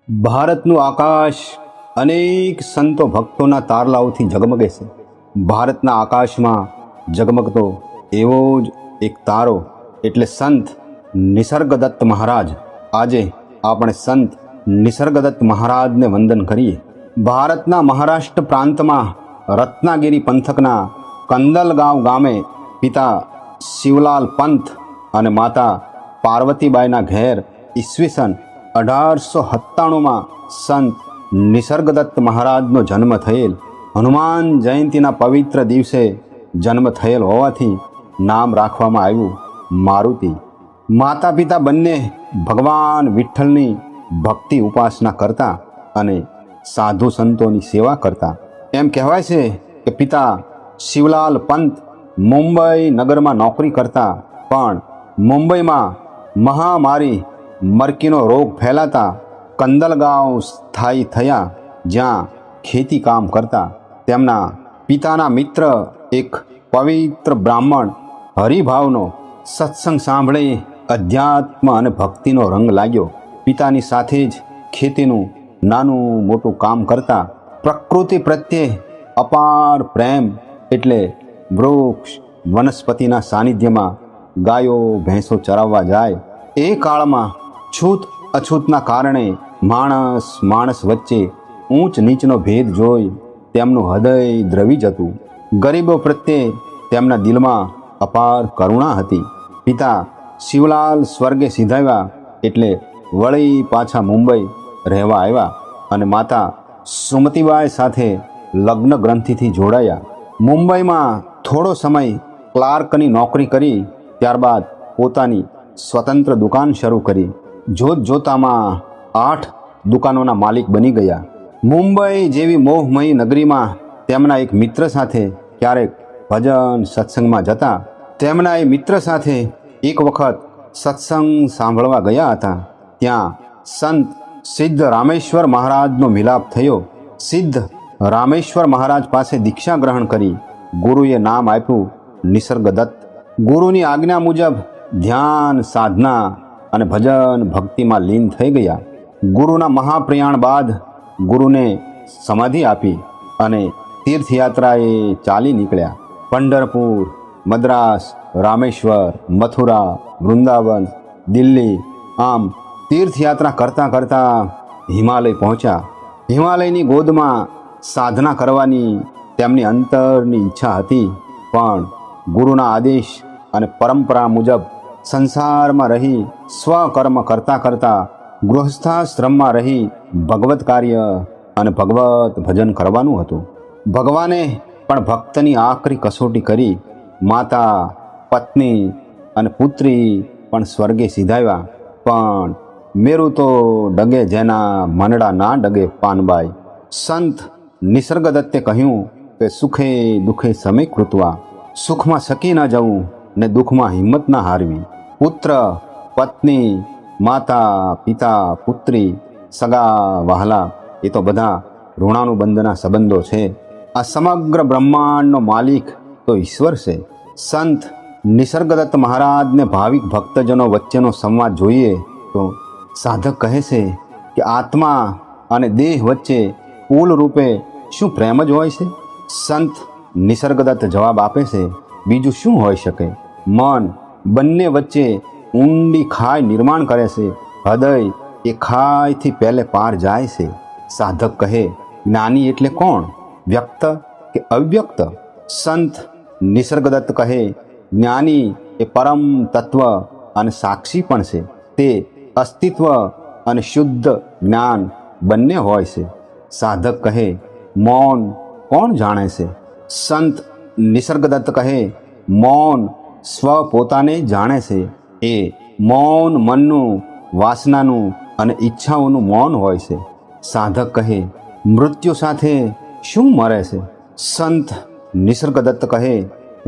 ભારતનું આકાશ અનેક સંતો ભક્તોના તારલાઓથી ઝગમગે છે. ભારતના આકાશમાં ઝગમગતો એવો જ એક તારો એટલે સંત નિસર્ગદત્ત મહારાજ. આજે આપણે સંત નિસર્ગદત્ત મહારાજને વંદન કરીએ. ભારતના મહારાષ્ટ્ર પ્રાંતમાં રત્નાગિરી પંથકના કંદલગાંવ ગામે પિતા શિવલાલ પંત અને માતા પાર્વતીબાઈના ઘેર ઈસવીસન 1897માં સંત નિસર્ગદત્ત મહારાજનો જન્મ થયેલ. હનુમાન જયંતીના પવિત્ર દિવસે જન્મ થયેલ હોવાથી નામ રાખવામાં આવ્યું મારુતિ. માતા પિતા બંને ભગવાન વિઠ્ઠલની ભક્તિ ઉપાસના કરતા અને સાધુ સંતોની સેવા કરતા. એમ કહેવાય છે કે પિતા શિવલાલ પંત મુંબઈ નગરમાં નોકરી કરતા, પણ મુંબઈમાં મહામારી મરકીનો રોગ ફેલાતા કંદલગાંવ સ્થાયી થયા, જ્યાં ખેતી કામ કરતા. તેમના પિતાના મિત્ર એક પવિત્ર બ્રાહ્મણ હરિભાવનો સત્સંગ સાંભળી અધ્યાત્મ અને ભક્તિનો રંગ લાગ્યો. પિતાની સાથે જ ખેતીનું નાનું મોટું કામ કરતા. પ્રકૃતિ પ્રત્યે અપાર પ્રેમ એટલે વૃક્ષ વનસ્પતિના સાનિધ્યમાં ગાયો ભેંસો ચરાવવા જાય. એ કાળમાં છૂત અછૂતના કારણે માણસ વચ્ચે ઊંચ નીચનો ભેદ જોઈ તેમનું હૃદય દ્રવી જતું. ગરીબો પ્રત્યે તેમના દિલમાં અપાર કરુણા હતી. પિતા શિવલાલ સ્વર્ગે સિધાવ્યા એટલે વળી પાછા મુંબઈ રહેવા આવ્યા અને માતા સુમતીબાઈ સાથે લગ્ન ગ્રંથિથી જોડાયા. મુંબઈમાં થોડો સમય ક્લાર્કની નોકરી કરી, ત્યારબાદ પોતાની સ્વતંત્ર દુકાન શરૂ કરી. જોતામાં 8 દુકાનોના માલિક બની ગયા. મુંબઈ જેવી મોહમયી નગરીમાં તેમના એક મિત્ર સાથે ક્યારેક ભજન સત્સંગમાં જતા. તેમના એ મિત્ર સાથે એક વખત સત્સંગ સાંભળવા ગયા હતા. ત્યાં સંત સિદ્ધ રામેશ્વર મહારાજનો મિલાપ થયો. સિદ્ધ રામેશ્વર મહારાજ પાસે દીક્ષા ગ્રહણ કરી. ગુરુએ નામ આપ્યું નિસર્ગદત્ત. ગુરુની આજ્ઞા મુજબ ધ્યાન સાધના અને ભજન ભક્તિમાં લીન થઈ ગયા. ગુરુના મહાપ્રયાણ બાદ ગુરુને સમાધિ આપી અને તીર્થયાત્રાએ ચાલી નીકળ્યા. પંઢરપુર, મદ્રાસ, રામેશ્વર, મથુરા, વૃંદાવન, દિલ્હી, આમ તીર્થયાત્રા કરતાં કરતાં હિમાલય પહોંચ્યા. હિમાલયની ગોદમાં સાધના કરવાની તેમની અંતરની ઈચ્છા હતી, પણ ગુરુના આદેશ અને પરંપરા મુજબ સંસારમાં રહી સ્વકર્મ કરતાં કરતાં ગૃહસ્થાશ્રમમાં રહી ભગવત કાર્ય અને ભગવત ભજન કરવાનું હતું. ભગવાને પણ ભક્તની આકરી કસોટી કરી. માતા, પત્ની અને પુત્રી પણ સ્વર્ગે સિધાવ્યા, પણ મેરું તો ડગે જેના મનડા ના ડગે પાનબાઈ. સંત નિસર્ગદત્તે કહ્યું કે સુખે દુઃખે સમય કૃતવા, સુખમાં સકી ન જવું ને દુઃખમાં હિંમત ના હારવી. પુત્ર, પત્ની, માતા, પિતા, પુત્રી, સગા વહાલા એ તો બધા ઋણાનુબંધના સંબંધો છે. આ સમગ્ર બ્રહ્માંડનો માલિક તો ઈશ્વર છે. સંત નિસર્ગદત્ત મહારાજને ભાવિક ભક્તજનો વચ્ચેનો સંવાદ જોઈએ તો સાધક કહે છે કે આત્મા અને દેહ વચ્ચે પુલ રૂપે શું પ્રેમ જ હોય છે? સંત નિસર્ગદત્ત જવાબ આપે છે, બીજું શું હોઈ શકે? મન બંને વચ્ચે ઊંડી ખાઈ નિર્માણ કરે છે. હૃદય એ ખાઈથી પહેલે પાર જાય છે. સાધક કહે, જ્ઞાની એટલે કોણ? વ્યક્ત કે અવ્યક્ત? સંત નિસર્ગદત્ત કહે, જ્ઞાની એ પરમ તત્વ અને સાક્ષી પણ છે. તે અસ્તિત્વ અને શુદ્ધ જ્ઞાન બંને હોય છે. સાધક કહે, મૌન કોણ જાણે છે? સંત નિસર્ગદત્ત કહે, મૌન સ્વ પોતાને જાણે છે. એ મૌન મનનું, વાસનાનું અને ઈચ્છાઓનું મૌન હોય છે. સાધક કહે, મૃત્યુ સાથે શું મરે છે? સંત નિસર્ગદત્ત કહે,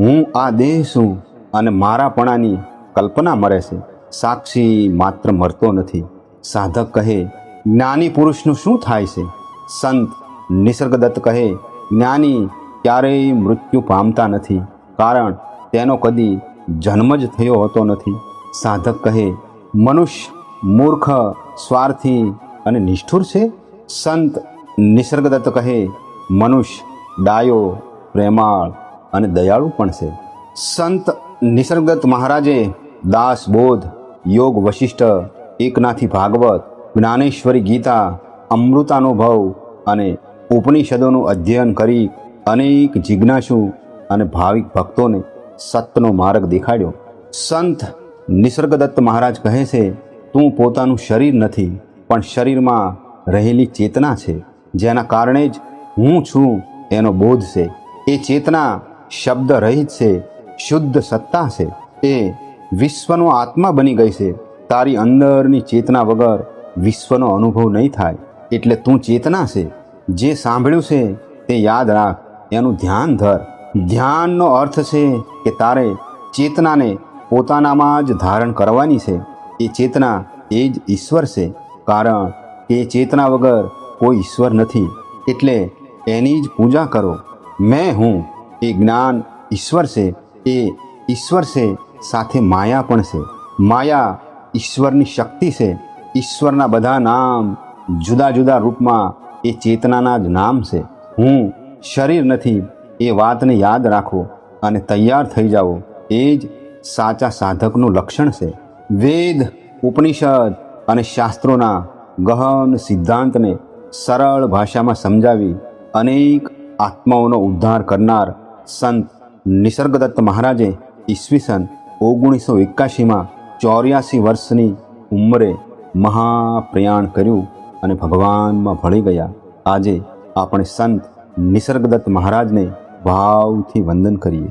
હું આ દેહ છું અને મારાપણાની કલ્પના મરે છે. સાક્ષી માત્ર મરતો નથી. સાધક કહે, જ્ઞાની પુરુષનું શું થાય છે? સંત નિસર્ગદત્ત કહે, જ્ઞાની ક્યારેય મૃત્યુ પામતા નથી, કારણ તેનો કદી જન્મ જ થયો હોતો નથી. સાધક કહે, મનુષ્ય મૂર્ખ, સ્વાર્થી અને નિષ્ઠુર છે? સંત નિસર્ગદત્ત કહે, મનુષ્ય ડાયો, પ્રેમાળ અને દયાળુ પણ છે. સંત નિસર્ગદત્ત મહારાજે દાસબોધ, યોગ વશિષ્ઠ, એકનાથી ભાગવત, જ્ઞાનેશ્વરી ગીતા, અમૃતાનુભવ અને ઉપનિષદોનું અધ્યયન કરી અનેક જિજ્ઞાસુ અને ભાવિક ભક્તોને સત્યનો માર્ગ દેખાડ્યો. સંત નિસર્ગદત્ત મહારાજ કહે છે, તું પોતાનું શરીર નથી, પણ શરીરમાં રહેલી ચેતના છે, જેના કારણે જ હું છું એનો બોધ છે. એ ચેતના શબ્દ રહિત છે, શુદ્ધ સત્તા છે. એ વિશ્વનો આત્મા બની ગઈ છે. તારી અંદરની ચેતના વગર વિશ્વનો અનુભવ નહીં થાય. એટલે તું ચેતના છે. જે સાંભળ્યું છે તે યાદ રાખ, એનું ધ્યાન ધર. ધ્યાનનો અર્થ છે કે તારે ચેતનાને પોતાનામાં જ ધારણ કરવાની છે. એ ચેતના એ જ ઈશ્વર છે, કારણ કે એ ચેતના વગર કોઈ ઈશ્વર નથી. એટલે એની જ પૂજા કરો. મેં હું એ જ્ઞાન ઈશ્વર છે. એ ઈશ્વર છે સાથે માયા પણ છે. માયા ઈશ્વરની શક્તિ છે. ઈશ્વરના બધા નામ જુદા જુદા રૂપમાં એ ચેતનાના જ નામ છે. હું શરીર નથી, એ વાતને યાદ રાખો અને તૈયાર થઈ જાઓ. એ જ સાચા સાધકનું લક્ષણ છે. વેદ, ઉપનિષદ અને શાસ્ત્રોના ગહન સિદ્ધાંતને સરળ ભાષામાં સમજાવી અનેક આત્માઓનો ઉદ્ધાર કરનાર સંત નિસર્ગદત્ત મહારાજે ઈસવીસન 1981માં 84 વર્ષની ઉંમરે મહાપ્રયાણ કર્યું અને ભગવાનમાં ભળી ગયા. આજે આપણે સંત નિસર્ગદત્ત મહારાજને ભાવથી વંદન કરીએ.